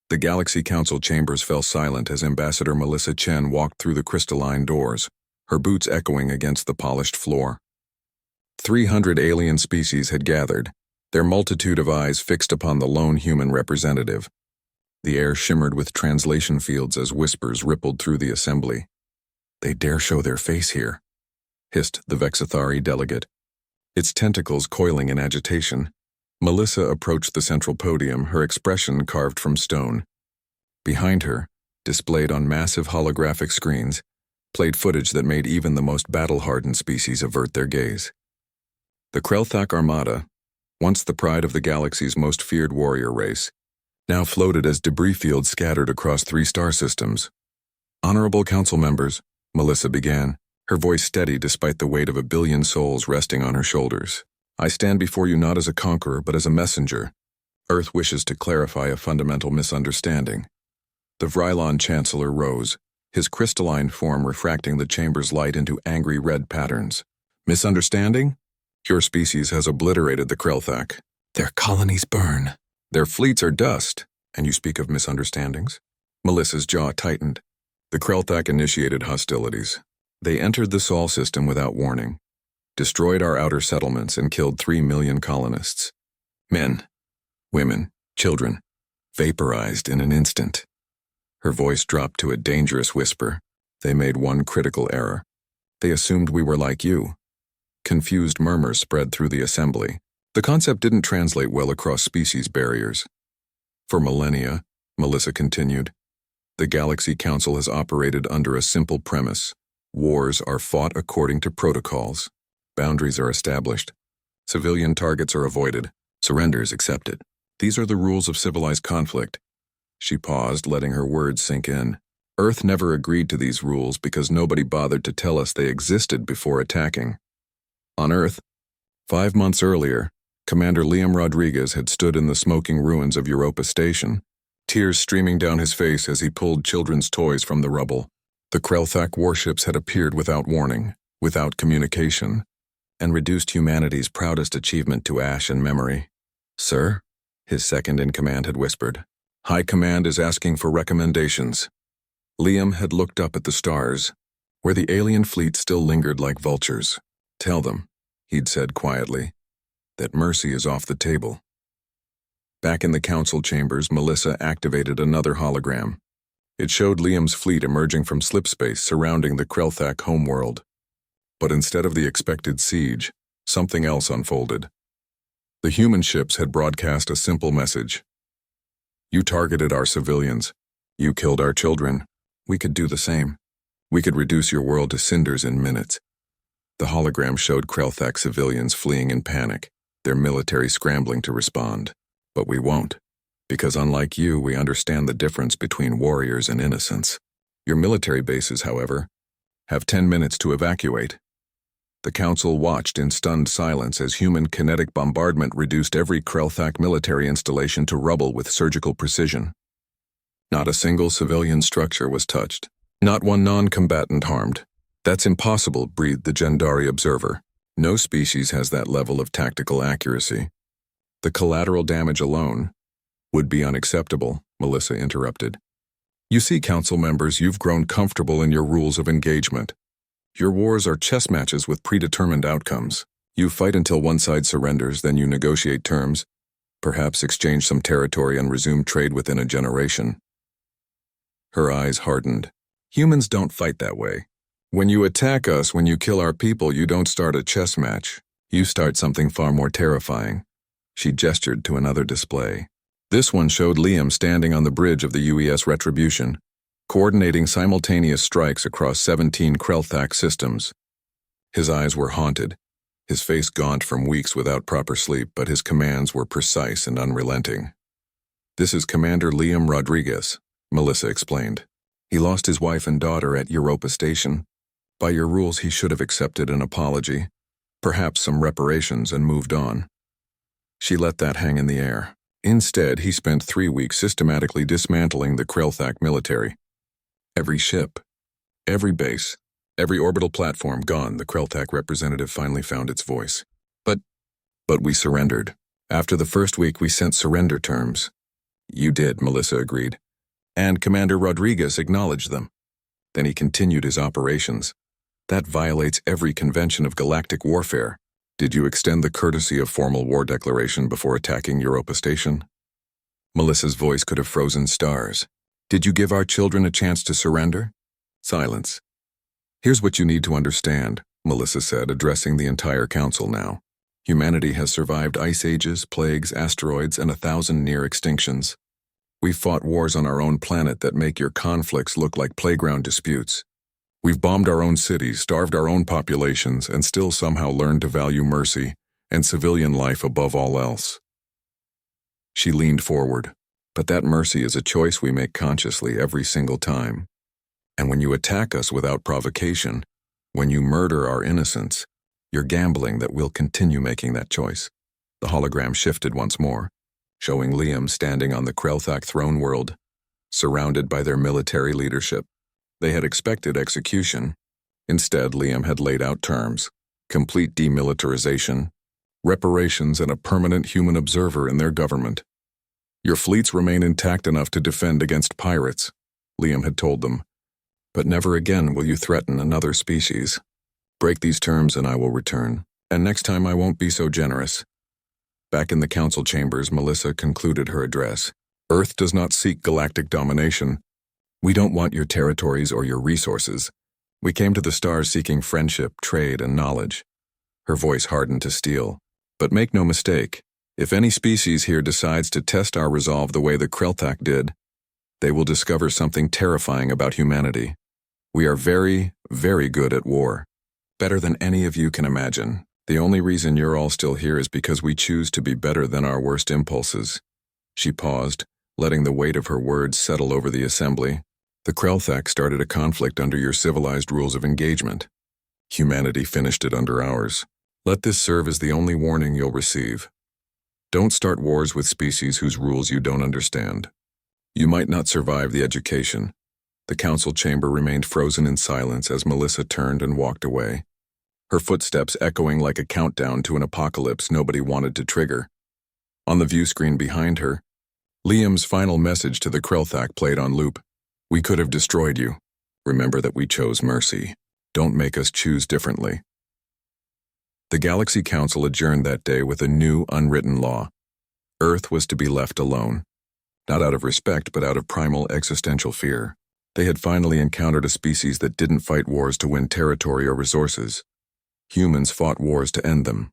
The Galaxy Council chambers fell silent as Ambassador Melissa Chen walked through the crystalline doors, her boots echoing against the polished floor. 300 alien species had gathered, their multitude of eyes fixed upon the lone human representative. The air shimmered with translation fields as whispers rippled through the assembly. "They dare show their face here," hissed the Vexathari delegate, its tentacles coiling in agitation. Melissa approached the central podium, her expression carved from stone. Behind her, displayed on massive holographic screens, played footage that made even the most battle-hardened species avert their gaze. The Krelthak Armada, once the pride of the galaxy's most feared warrior race, now floated as debris fields scattered across 3 star systems. "Honorable council members," Melissa began, her voice steady despite the weight of 1 billion souls resting on her shoulders. "I stand before you not as a conqueror but as a messenger. Earth wishes to clarify a fundamental misunderstanding." The Vrylon Chancellor rose, his crystalline form refracting the chamber's light into angry red patterns. "Misunderstanding? Your species has obliterated the Krelthak. Their colonies burn. Their fleets are dust. And you speak of misunderstandings?" Melissa's jaw tightened. The Krelthak initiated hostilities. They entered the Sol system without warning, destroyed our outer settlements, and killed 3 million colonists. Men, women, children, vaporized in an instant. Her voice dropped to a dangerous whisper. "They made one critical error. They assumed we were like you." Confused murmurs spread through the assembly. The concept didn't translate well across species barriers. "For millennia," Melissa continued, "the Galaxy Council has operated under a simple premise. Wars are fought according to protocols. Boundaries are established. Civilian targets are avoided. Surrenders accepted. These are the rules of civilized conflict." She paused, letting her words sink in. "Earth never agreed to these rules because nobody bothered to tell us they existed before attacking. On Earth, 5 months earlier, Commander Liam Rodriguez had stood in the smoking ruins of Europa Station, tears streaming down his face as he pulled children's toys from the rubble. The Krelthak warships had appeared without warning, without communication, and reduced humanity's proudest achievement to ash and memory. "Sir," his second-in-command had whispered, "High Command is asking for recommendations." Liam had looked up at the stars, where the alien fleet still lingered like vultures. "Tell them," he'd said quietly, "that mercy is off the table." Back in the council chambers, Melissa activated another hologram. It showed Liam's fleet emerging from slipspace surrounding the Krelthak homeworld. But instead of the expected siege, something else unfolded. The human ships had broadcast a simple message. "You targeted our civilians. You killed our children. We could do the same. We could reduce your world to cinders in minutes." The hologram showed Krelthak civilians fleeing in panic, their military scrambling to respond. "But we won't. Because unlike you, we understand the difference between warriors and innocents. Your military bases, however, have 10 minutes to evacuate." The council watched in stunned silence as human kinetic bombardment reduced every Krelthak military installation to rubble with surgical precision. Not a single civilian structure was touched. Not one non-combatant harmed. "That's impossible," breathed the Gendari observer. "No species has that level of tactical accuracy. The collateral damage alone would be unacceptable," Melissa interrupted. "You see, council members, you've grown comfortable in your rules of engagement. Your wars are chess matches with predetermined outcomes. You fight until one side surrenders, then you negotiate terms, perhaps exchange some territory and resume trade within a generation." Her eyes hardened. "Humans don't fight that way. When you attack us, when you kill our people, you don't start a chess match. You start something far more terrifying." She gestured to another display. This one showed Liam standing on the bridge of the UES Retribution, coordinating simultaneous strikes across 17 Krelthak systems. His eyes were haunted, his face gaunt from weeks without proper sleep, but his commands were precise and unrelenting. "This is Commander Liam Rodriguez," Melissa explained. "He lost his wife and daughter at Europa Station. By your rules, he should have accepted an apology, perhaps some reparations, and moved on." She let that hang in the air. Instead, he spent 3 weeks systematically dismantling the Krelthak military. Every ship, every base, every orbital platform gone, the Krelthak representative finally found its voice. But we surrendered. After the first week, we sent surrender terms. You did, Melissa agreed. And Commander Rodriguez acknowledged them. Then he continued his operations. That violates every convention of galactic warfare. Did you extend the courtesy of formal war declaration before attacking Europa Station? Melissa's voice could have frozen stars. Did you give our children a chance to surrender? Silence. Here's what you need to understand, Melissa said, addressing the entire council now. Humanity has survived ice ages, plagues, asteroids, and 1,000 near extinctions. We've fought wars on our own planet that make your conflicts look like playground disputes. We've bombed our own cities, starved our own populations, and still somehow learned to value mercy and civilian life above all else. She leaned forward. But that mercy is a choice we make consciously every single time. And when you attack us without provocation, when you murder our innocence, you're gambling that we'll continue making that choice. The hologram shifted once more, showing Liam standing on the Counterattack throne world, surrounded by their military leadership. They had expected execution. Instead, Liam had laid out terms: complete demilitarization, reparations, and a permanent human observer in their government. Your fleets remain intact enough to defend against pirates, Liam had told them. But never again will you threaten another species. Break these terms and I will return. And next time I won't be so generous. Back in the council chambers, Melissa concluded her address. Earth does not seek galactic domination. We don't want your territories or your resources. We came to the stars seeking friendship, trade, and knowledge. Her voice hardened to steel. But make no mistake, if any species here decides to test our resolve the way the Counterattack did, they will discover something terrifying about humanity. We are very, very good at war. Better than any of you can imagine. The only reason you're all still here is because we choose to be better than our worst impulses. She paused, letting the weight of her words settle over the assembly. The Counterattack started a conflict under your civilized rules of engagement. Humanity finished it under ours. Let this serve as the only warning you'll receive. Don't start wars with species whose rules you don't understand. You might not survive the education. The council chamber remained frozen in silence as Melissa turned and walked away, her footsteps echoing like a countdown to an apocalypse nobody wanted to trigger. On the view screen behind her, Liam's final message to the Counterattack played on loop. We could have destroyed you. Remember that we chose mercy. Don't make us choose differently. The Galaxy Council adjourned that day with a new, unwritten law. Earth was to be left alone. Not out of respect, but out of primal existential fear. They had finally encountered a species that didn't fight wars to win territory or resources. Humans fought wars to end them.